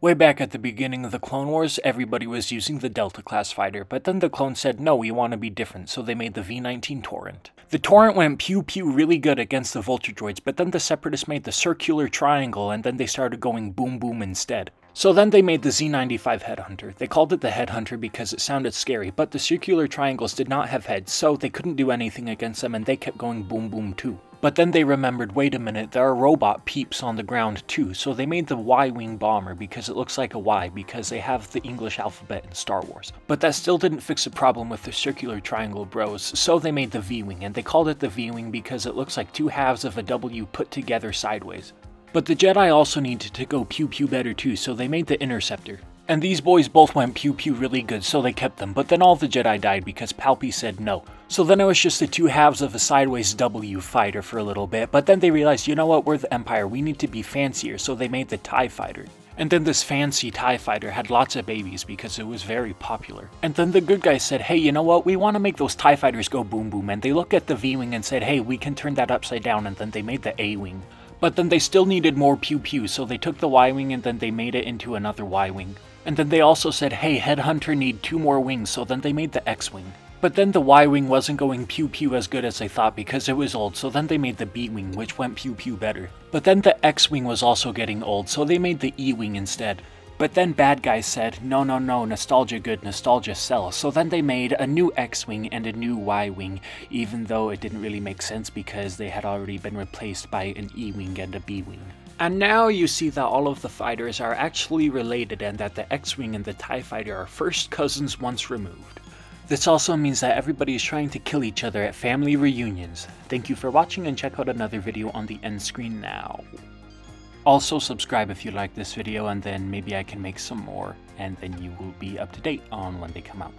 Way back at the beginning of the Clone Wars, everybody was using the Delta class fighter, but then the clones said no, we want to be different, so they made the V-19 Torrent. The Torrent went pew-pew really good against the Vulture droids, but then the Separatists made the circular triangle, and then they started going boom-boom instead. So then they made the Z-95 Headhunter. They called it the Headhunter because it sounded scary, but the circular triangles did not have heads, so they couldn't do anything against them, and they kept going boom-boom too. But then they remembered, wait a minute, there are robot peeps on the ground too, so they made the Y-Wing Bomber because it looks like a Y, because they have the English alphabet in Star Wars. But that still didn't fix the problem with the circular triangle bros, so they made the V-Wing, and they called it the V-Wing because it looks like two halves of a W put together sideways. But the Jedi also needed to go pew-pew better too, so they made the Interceptor. And these boys both went pew-pew really good, so they kept them, but then all the Jedi died because Palpy said no. So then it was just the two halves of a sideways W fighter for a little bit, but then they realized, you know what, we're the Empire, we need to be fancier, so they made the TIE Fighter. And then this fancy TIE Fighter had lots of babies because it was very popular. And then the good guys said, hey, you know what, we want to make those TIE Fighters go boom boom, and they looked at the V-Wing and said, hey, we can turn that upside down, and then they made the A-Wing. But then they still needed more pew-pew, so they took the Y-Wing and then they made it into another Y-Wing. And then they also said, hey, Headhunter need 2 more wings, so then they made the X-Wing. But then the Y-Wing wasn't going pew-pew as good as they thought because it was old, so then they made the B-Wing, which went pew-pew better. But then the X-Wing was also getting old, so they made the E-Wing instead. But then bad guys said, no, nostalgia good, nostalgia sells, so then they made a new X-Wing and a new Y-Wing, even though it didn't really make sense because they had already been replaced by an E-Wing and a B-Wing. And now you see that all of the fighters are actually related and that the X-Wing and the TIE Fighter are first cousins once removed. This also means that everybody is trying to kill each other at family reunions. Thank you for watching and check out another video on the end screen now. Also subscribe if you like this video and then maybe I can make some more and then you will be up to date on when they come out.